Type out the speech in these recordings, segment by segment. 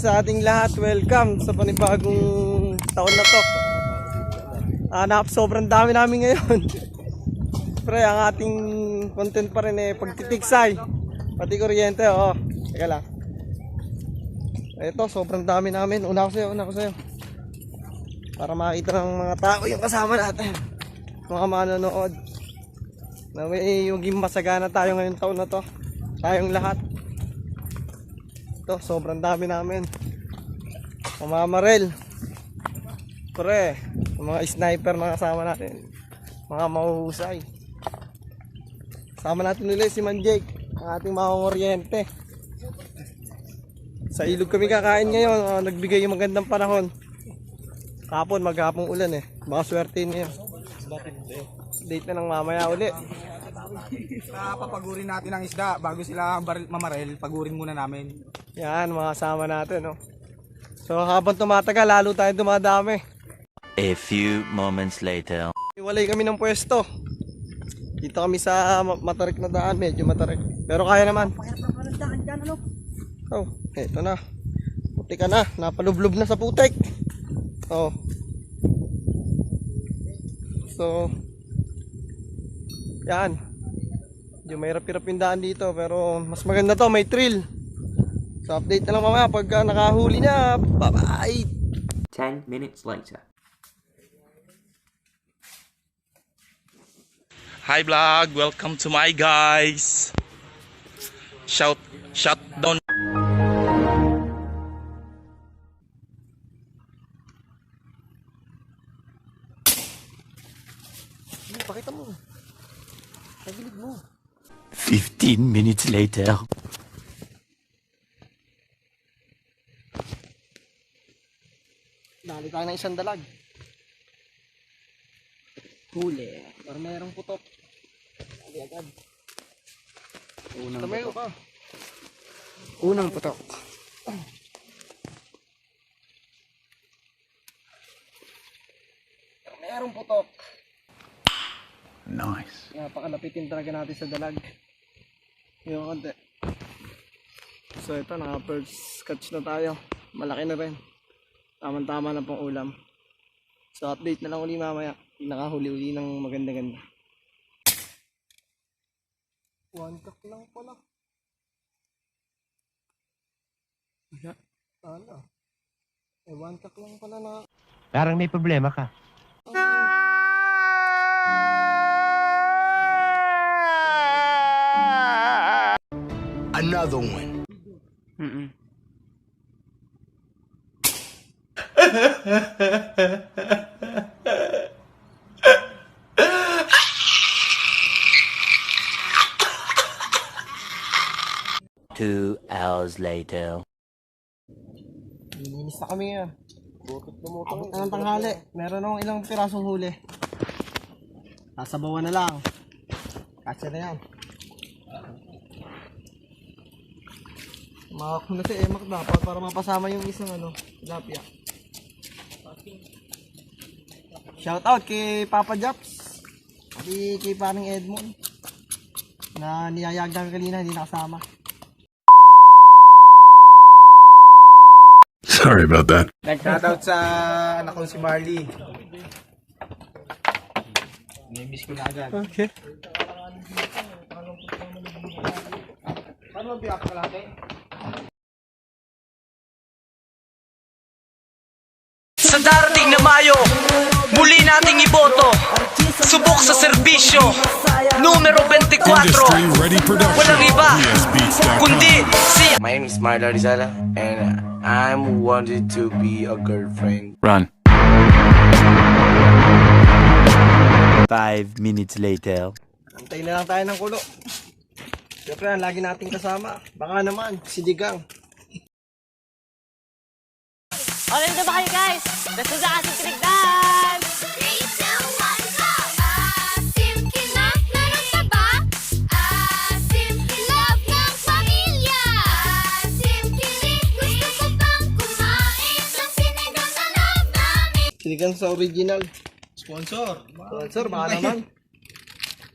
sa ating lahat. Welcome sa panibagong taon na to. Sobrang dami namin ngayon. Pre, ang ating content pa rin pagtitiksay. Pati kuryente, Teka lang. Ito, sobrang dami namin. Una ko sa'yo. Para makita ng mga tao yung kasama natin. Mga manonood. Na may yung masagana tayo ngayong taon na to. Tayong lahat. Ito, sobrang dami namin. Mamamarel. Pre, mga sniper na kasama natin. Mga mahuhusay. Kasama natin nila si Man Jake, ang ating mamamoriente. Sa ilog kami kakain ngayon. Nagbigay yung magandang panahon. Kapon, maghapong ulan Baka swerte niya. Date na lang mamaya uli. Papagurin natin ang isda bago sila mamarel, pagurin muna namin. Yan, mga kasama natin, So habang tumatagal, lalo tayo dumadami. A few moments later. Iwalay kami ng pwesto. Dito kami sa matarik na daan, medyo matarik. Pero kaya naman. Eto na. Putik ka na, napalublob na sa putik. So, yan. Medyo may hirap-hirap yung daan dito, pero mas maganda to, may thrill. So update na lang mamaya pag nakahuli na. Bye-bye! 10 minutes later. Hi vlog, welcome to my guys. Shout down. Pakita mo. Tagilid mo. 15 minutes later. Dali tayo ng isang dalag. Huli. Para mayroong putok. Dali agad. Tumayo ka. Unang putok. Mayroong putok. Nice. Napakalapitin talaga natin sa dalag. Yung konti. So ito, naka-first catch na tayo. Malaki na rin. Tama-tama na pong ulam. So update na lang uli mamaya. Nakahuli-uli ng maganda-ganda. One cock lang pala. Ano? One cock lang pala na. Parang may problema ka. Another one. Two hours later. Lilinis na kami yan. Abot na ng tanghali. Meron akong ilang pirasong huli. Sasabawan na lang. Kasya na yan. Makak na si Emak dapat para mapasama yung isang tilapia. Shout out kay Papa Japs. Kay paring Edmond. Na niyayag namin kanina, hindi nakasama. Sorry about that. Shoutout sa anak ko si Marley. Namiss ko na agad. Okay. Paano biyak ka natin? Sa darating na Mayo, muli nating iboto. Subok sa serbisyo, numero 24. Walang iba, kundi si... My name is Marla Rizala and I'm wanted to be a girlfriend. Run. 5 minutes later. Antayin na lang tayo ng kulo. Siyempre, ang lagi nating kasama. Baka naman, si Digang. Okay na ba kayo guys? Let's do the ating tinignan! 3, 2, 1, go! Asim kinang laro sa ba? Asim love ng pamilya! Asim kilig gusto ko pang kumain ng sinigang na love namin! Si Digang sa original. Sponsor. Sponsor, baka naman.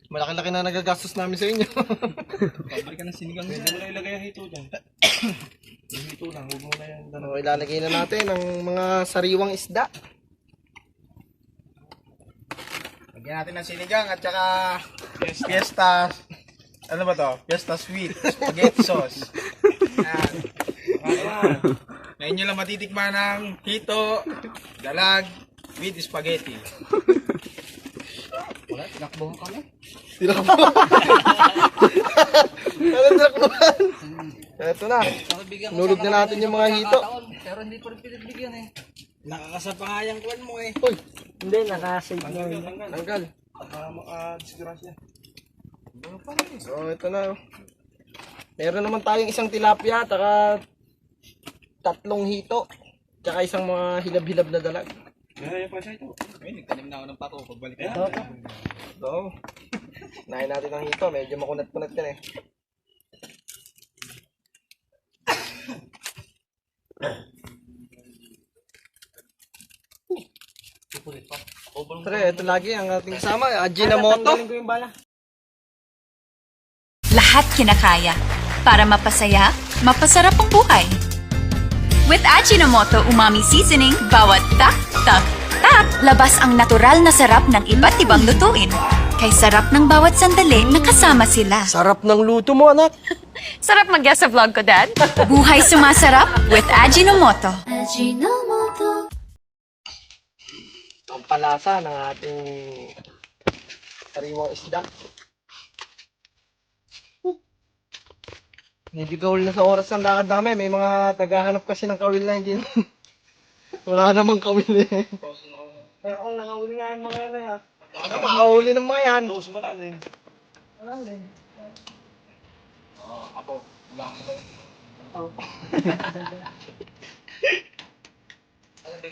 Malaki-laki na nagagastos namin sa inyo. Pabalik ka ng sinigang. Pwede mo na ilagay ang hito dyan. Yung hito lang, huwag mo na yan. So, ilalagay na natin ang mga sariwang isda. Lagyan natin ng sinigang at saka fiesta. Ano ba to? Fiesta sweet. Spaghetti sauce. Yan. Ayan. Ngayon nyo lang matitikman ng hito, dalag, with spaghetti. Wala, tinakbo kami. Ito na. Nulog na natin yung mga hito. Pero hindi pa rin pinagbigyan eh. Nakakasapa nga yung kwan mo eh. Uy, Hindi, nakasave na. tanggal. Disgrasya. So, ito na. Meron naman tayong isang tilapia, taka 3 hito, tsaka isang mga hilab-hilab na dalag. Ay, nagtanim na ako ng pato. Pagbalik na. So, nahin natin ang hito. Medyo makunat-kunat yan eh. Pre, ito lagi ang ating kasama, Ajinomoto. Lahat kinakaya para mapasaya, mapasarap ang buhay. With Ajinomoto Umami Seasoning, bawat tak, tak, tak, labas ang natural na sarap ng iba't ibang lutuin. Kay sarap ng bawat sandali na kasama sila. Sarap ng luto mo, anak. Sarap mag-guest sa vlog ko, Dad. Buhay sumasarap with Ajinomoto. Ang palasa ng ating sariwang isda. Medyo gawil na sa oras ng lakad namin. May mga tagahanap kasi ng kawil na hindi. Wala namang kawil eh. Pero kung nakahuli nga yung mga yan eh. Nakahuli ng mga yan. Wala din.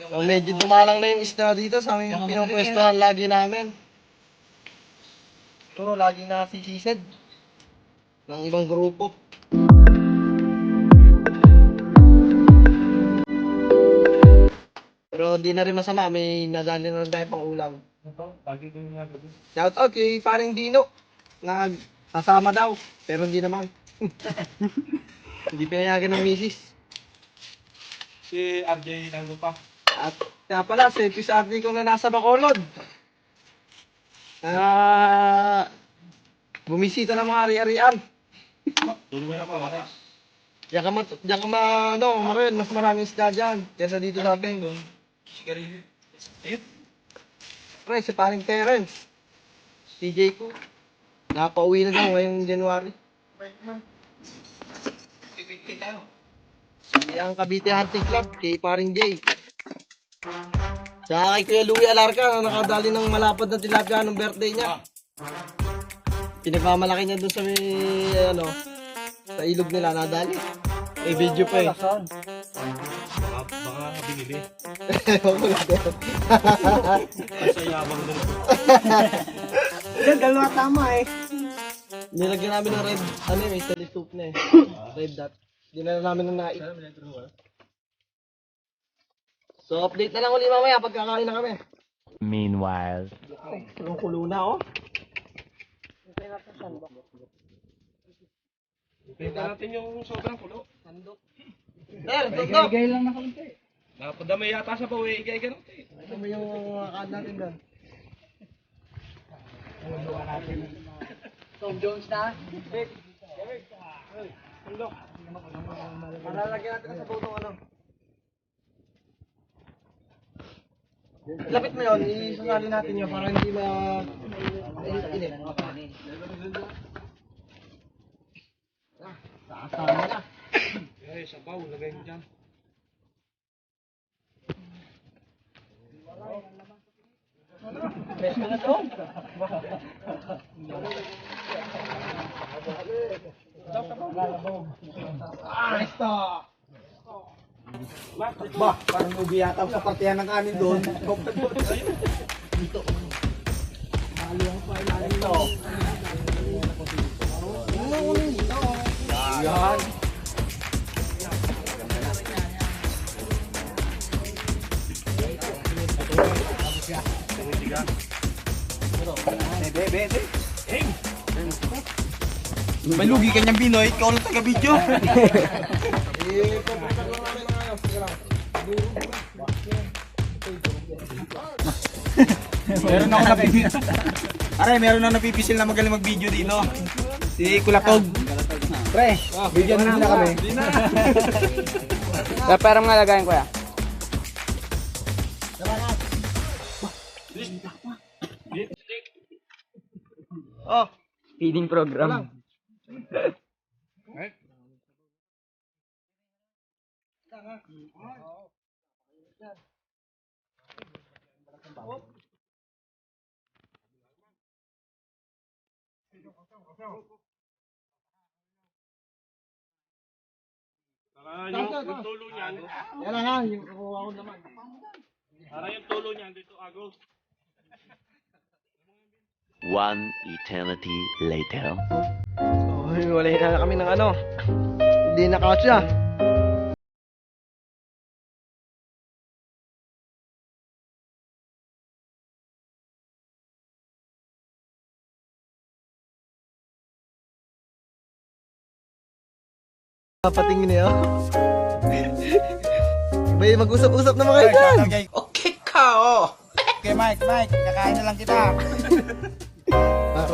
So, medyo dumalang na yung isda dito sa aming pinupwestuhan lagi namin. Pero laging nasisisid ng ibang grupo. Pero hindi na rin masama, may nadali na rin tayo pang ulam. Shout out kay paring Dino na sasama daw, pero hindi naman. Hindi pinayagan ng misis. Si RJ nandun pa. At kaya pala, si RD ko na nasa Bacolod. Bumisita ng mga ari-arian. Diyan ka Marin, mas maraming isda dyan. Kesa dito sa akin. Sigarilyo. Ayun. Pre, si paring Terence. TJ ko. Nakapauwi na daw ngayong January. Pipit tayo. Ang Cavite Hunting Club, kay paring Jay. Tsaka kay Kuya Louie Alarca, na nakadali ng malapad na tilapia ng birthday niya. Pinagmamalaki niya doon sa may, sa ilog nila, nadali. May video pa eh. Baka binili. Sa yabang doon. Yan, dalawa tama eh. Nilagyan namin ng red, may telescope na eh. Red dot. Dinala namin ng naik. So, update na lang ulit mamaya pagkakain na kami. Meanwhile. Anong kulo na, oh. Tingnan natin yung sobrang kulo. Sandok. Sandok. Igay lang na kaunti. Napadamay yata sa bawi. Igay ganun. Ito mo yung kaad natin doon. Tom Jones na. Sandok. Malalagyan natin sa botong Lapit mo yun, isasali natin yun para hindi init. Sasama na. Ay, sabaw. Lagay mo dyan. Best na doon. Ba, parang lugi yata sa partihan ng kanin doon. Dito. Yan. Bebe. May lugi kanyang Binoy, ikaw lang taga-video. Meron ako napipisil. Aray, meron ako napipisil na magaling mag-video dito. Si Kulatog. Pre, bigyan na nila kami. Pero mga lagayin ko ya. Oh, Feeding program. yan na nga, yung kukuha ko naman. One eternity later. So, hiwalay na kami ng ano. Hindi na kasya. Patingin niya. Bay, mag-usap-usap naman kayo dyan. Okay ka, oh. Okay, Mike, kakain na lang kita.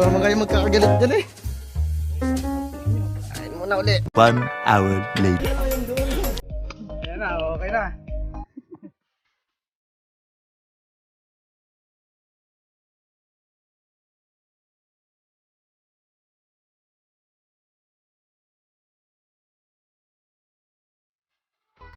Para naman kayo magkakagalit dyan eh. Kain muna ulit. 1 hour later.